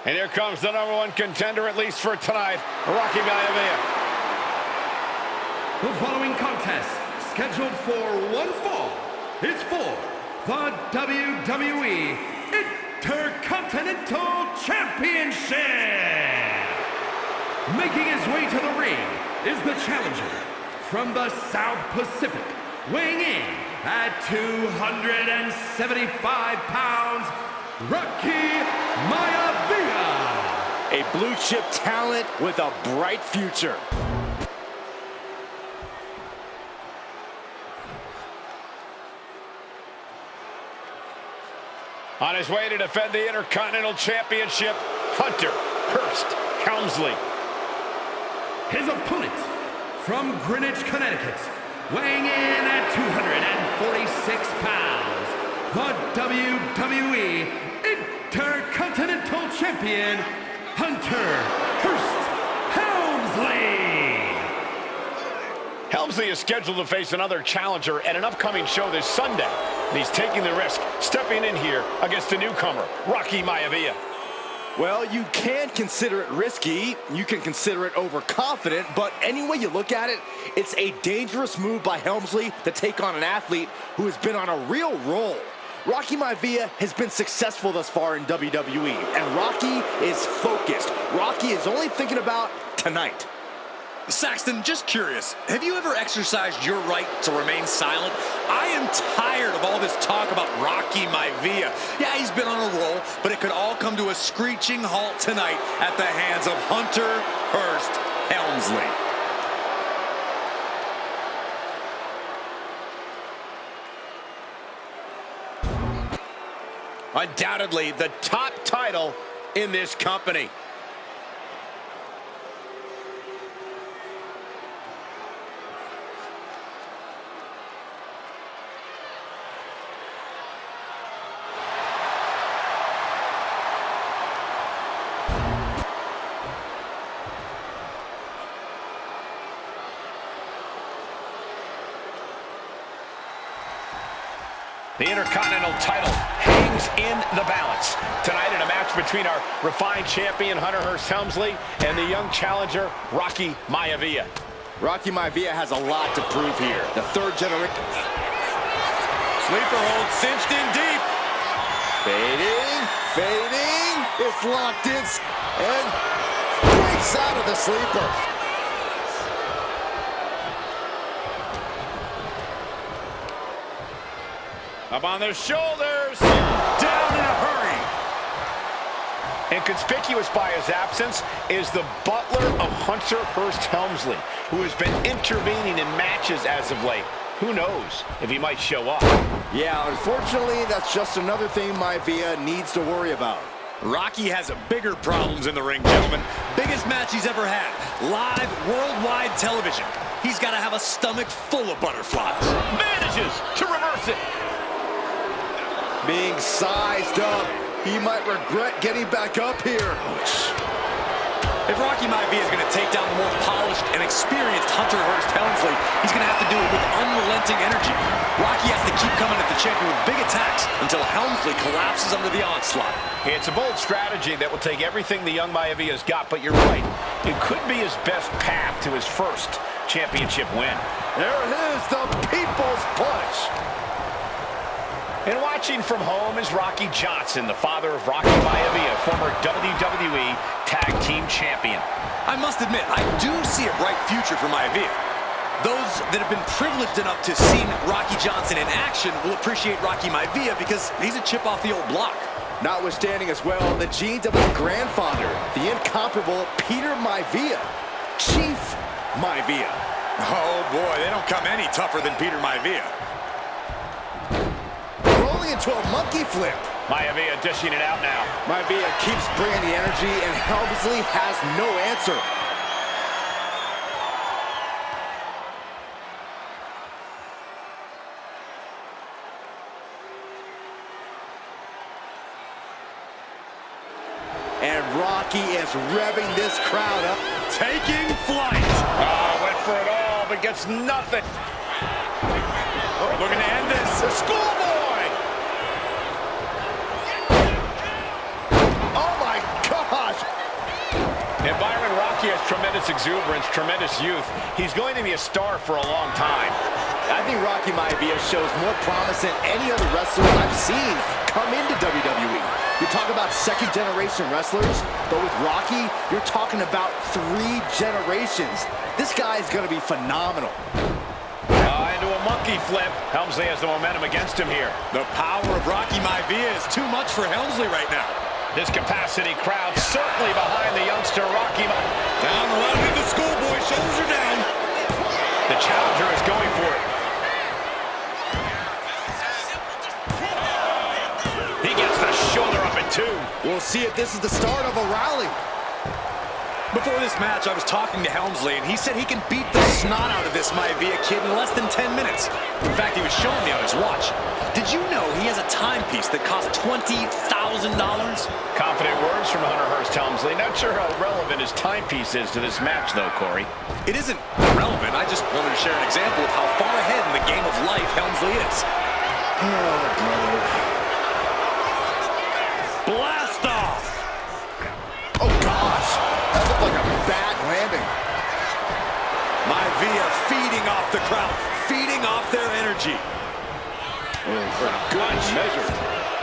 And here comes the #1 contender, at least for tonight, Rocky Maivia. The following contest, scheduled for one fall, is for the WWE Intercontinental Championship. Making his way to the ring is the challenger from the South Pacific, weighing in at 275 pounds, Rocky Maivia. A blue chip talent with a bright future. On his way to defend the Intercontinental Championship, Hunter Hearst Helmsley. His opponent from Greenwich, Connecticut, weighing in at 246 pounds, the WWE Intercontinental Champion, Hunter Hearst Helmsley. Helmsley is scheduled to face another challenger at an upcoming show this Sunday. And he's taking the risk, stepping in here against a newcomer, Rocky Maivia. Well, you can consider it risky, you can consider it overconfident, but any way you look at it, it's a dangerous move by Helmsley to take on an athlete who has been on a real roll. Rocky Maivia has been successful thus far in WWE, and Rocky is focused. Rocky is only thinking about tonight. Saxton, just curious, have you ever exercised your right to remain silent? I am tired of all this talk about Rocky Maivia. Yeah, he's been on a roll, but it could all come to a screeching halt tonight at the hands of Hunter Hearst Helmsley. Undoubtedly the top title in this company. The Intercontinental title hangs in the balance. Tonight in a match between our refined champion, Hunter Hearst Helmsley, and the young challenger, Rocky Maivia. Rocky Maivia has a lot to prove here. The third generation. Sleeper hold cinched in deep. Fading. It's locked in and breaks out of the sleeper. Up on their shoulders. Down in a hurry. And conspicuous by his absence is the butler of Hunter Hearst Helmsley, who has been intervening in matches as of late. Who knows if he might show up? Yeah, unfortunately, that's just another thing Maivia needs to worry about. Rocky has bigger problems in the ring, gentlemen. Biggest match he's ever had. Live, worldwide television. He's got to have a stomach full of butterflies. Manages to reverse it. Being sized up, he might regret getting back up here. If Rocky Maivia is going to take down the more polished and experienced Hunter Hearst Helmsley, he's going to have to do it with unrelenting energy. Rocky has to keep coming at the champion with big attacks until Helmsley collapses under the onslaught. It's a bold strategy that will take everything the young Maivia's got, but you're right. It could be his best path to his first championship win. There it is, the People's Punch. And watching from home is Rocky Johnson, the father of Rocky Maivia, former WWE Tag Team Champion. I must admit, I do see a bright future for Maivia. Those that have been privileged enough to see Rocky Johnson in action will appreciate Rocky Maivia because he's a chip off the old block. Notwithstanding as well, the genes of his grandfather, the incomparable Peter Maivia, Chief Maivia. Oh boy, they don't come any tougher than Peter Maivia. Into a monkey flip. Maivia dishing it out now. Maivia keeps bringing the energy, and Helmsley has no answer. And Rocky is revving this crowd up. Taking flight. Went for it all, but gets nothing. Looking to end this. The schoolboy. Oh my God. tremendous exuberance, tremendous youth. He's going to be a star for a long time. I think Rocky Maivia shows more promise than any other wrestler I've seen come into WWE. You're talking about second-generation wrestlers, but with Rocky, you're talking about 3 generations. This guy is going to be phenomenal. Into a monkey flip. Helmsley has the momentum against him here. The power of Rocky Maivia is too much for Helmsley right now. This capacity crowd certainly behind the youngster Rocky. Down the line with the schoolboy, shoulders are down. The challenger is going for it. He gets the shoulder up at 2. We'll see if this is the start of a rally. Before this match, I was talking to Helmsley, and he said he can beat the snot out of this Maivia kid in less than 10 minutes. In fact, he was showing me on his watch. Did you know he has a timepiece that costs $20,000? Confident words from Hunter Hearst Helmsley. Not sure how relevant his timepiece is to this match, though, Corey. It isn't relevant. I just wanted to share an example of how far ahead in the game of life Helmsley is. Oh, brother. Blast off! Oh, gosh. That looked like a bad landing. Maivia feeding off the crowd, feeding off their energy. Good measure.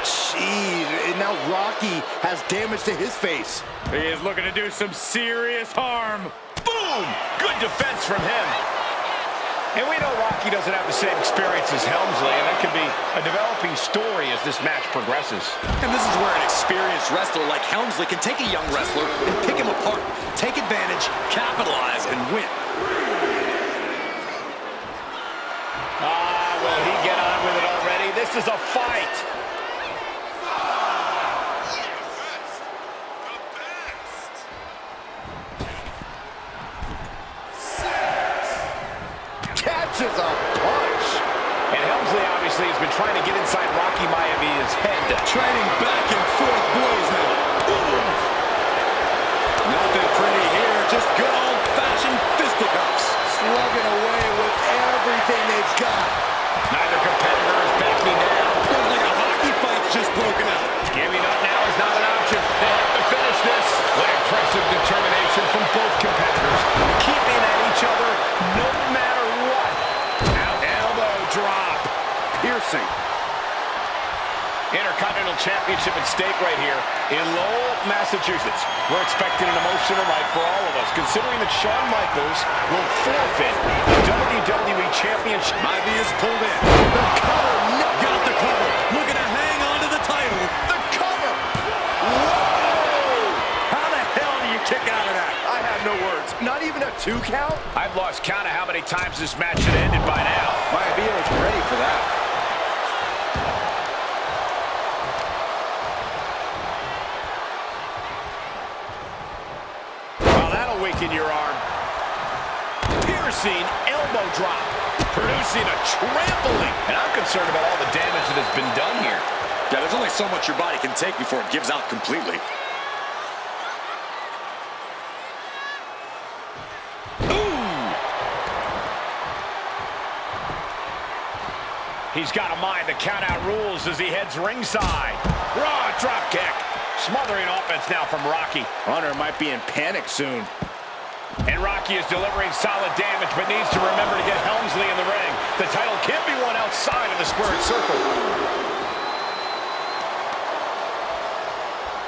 Jeez, and now Rocky has damage to his face. He is looking to do some serious harm. Boom! Good defense from him. And we know Rocky doesn't have the same experience as Helmsley, and that could be a developing story as this match progresses. And this is where an experienced wrestler like Helmsley can take a young wrestler and pick him apart, take advantage, capitalize, and win. Will he get on with it already? This is a fight. Catches a punch. And Helmsley obviously has been trying to get inside Rocky Maivia's head. Trading back and forth blows now. Nothing pretty here, just good old-fashioned fisticuffs. Slugging away with everything they've got. Neither competitor is backing down. Looks like a hockey fight's just broken out. Giving up now is not an option. They have to finish this. What impressive determination from both competitors. Keeping at each other no matter what. Out elbow drop. Piercing. Intercontinental Championship at stake right here in Lowell, Massachusetts. We're expecting an emotional night for all of us, considering that Shawn Michaels will forfeit the WWE Championship. Maivia's pulled in. The cover. No. Got the cover. Looking to hang on to the title. The cover. Whoa! How the hell do you kick out of that? I have no words. Not even a 2 count? I've lost count of how many times this match should have ended by now. Maivia is ready for that. Weaken your arm. Piercing elbow drop. Producing a trampling. And I'm concerned about all the damage that has been done here. Yeah, there's only so much your body can take before it gives out completely. Ooh! He's got to mind the count-out rules as he heads ringside. Raw drop kick. Smothering offense now from Rocky. Hunter might be in panic soon. And Rocky is delivering solid damage, but needs to remember to get Helmsley in the ring. The title can't be won outside of the squared circle.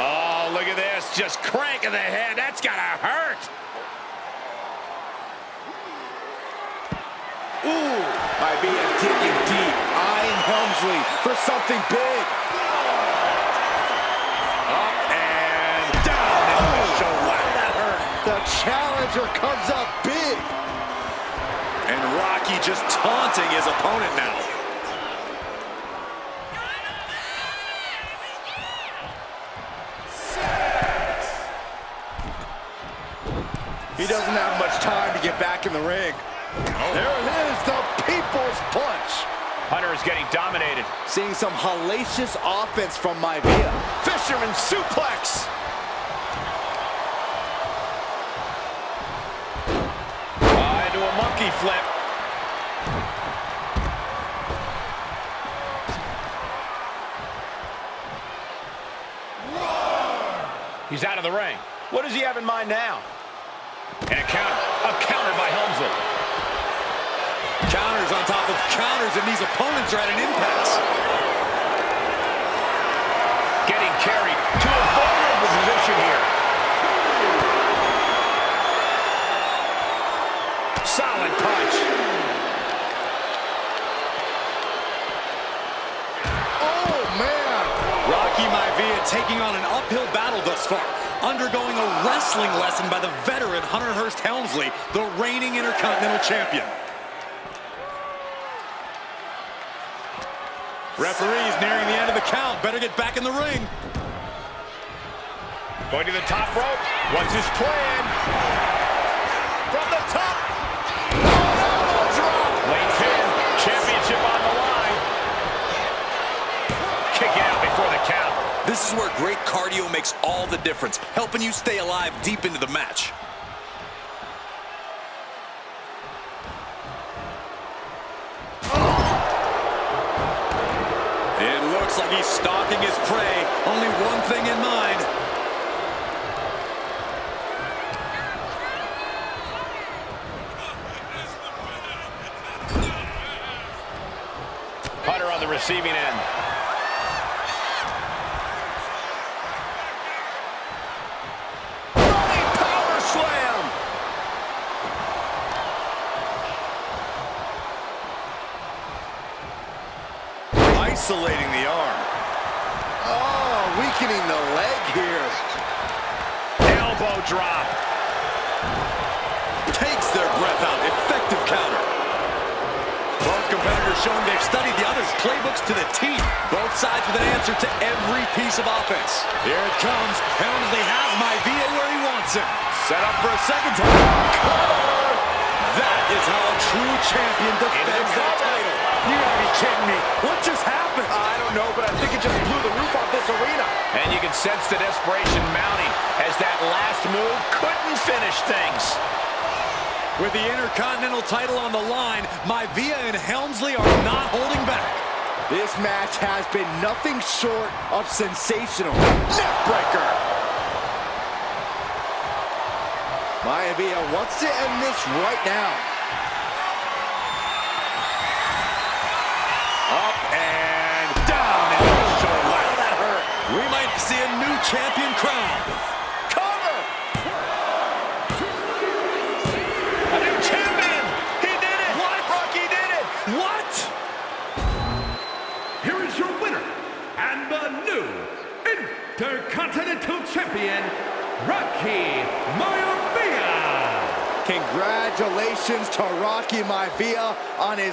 Oh, look at this. Just cranking the head. That's gotta hurt. Ooh, might be digging deep, eyeing Helmsley for something big. Up and down in the shoulder. That hurt. The challenger comes up big. And Rocky just taunting his opponent now. He doesn't have much time to get back in the ring. There it is, the people's punch. Hunter is getting dominated. Seeing some hellacious offense from Maivia. Fisherman suplex. Into a monkey flip. He's out of the ring. What does he have in mind now? And a counter by Helmsley. Counters on top of counters, and these opponents are at an impasse. Getting carried to a vulnerable position here. Solid punch. Oh, man. Rocky Maivia taking on an uphill battle thus far, undergoing a wrestling lesson by the veteran Hunter Hearst Helmsley, the reigning Intercontinental Champion. Referee's nearing the end of the count. Better get back in the ring. Going to the top rope. What's his plan? From the top. Oh, drop. Late pin. Championship on the line. Kick out before the count. This is where great cardio makes all the difference, helping you stay alive deep into the match. It looks like he's stalking his prey. Only one thing in mind. Hunter on the receiving end. Running power slam. Isolating the arm. Oh, weakening the leg here. Elbow drop. Takes their breath out. Effective counter. Both competitors showing they've studied the other's playbooks to the T. Both sides with an answer to every piece of offense. Here it comes. Helmsley has Maivia where he wants him. Set up for a second time. Cover! That is how a true champion defends their title. You gotta be kidding me. What just happened? I don't know, but I think it just blew the roof off this arena. And you can sense the desperation mounting as that last move couldn't finish things. With the Intercontinental title on the line, Maivia and Helmsley are not holding back. This match has been nothing short of sensational. Neckbreaker. Maivia wants to end this right now. Up and down in the shoulder. Wow, that hurt. We might see a new champion crowned. Cover. A new champion! He did it! What? Rocky did it! What? Here is your winner, and the new Intercontinental Champion, Rocky Maivia. Congratulations to Rocky Maivia on his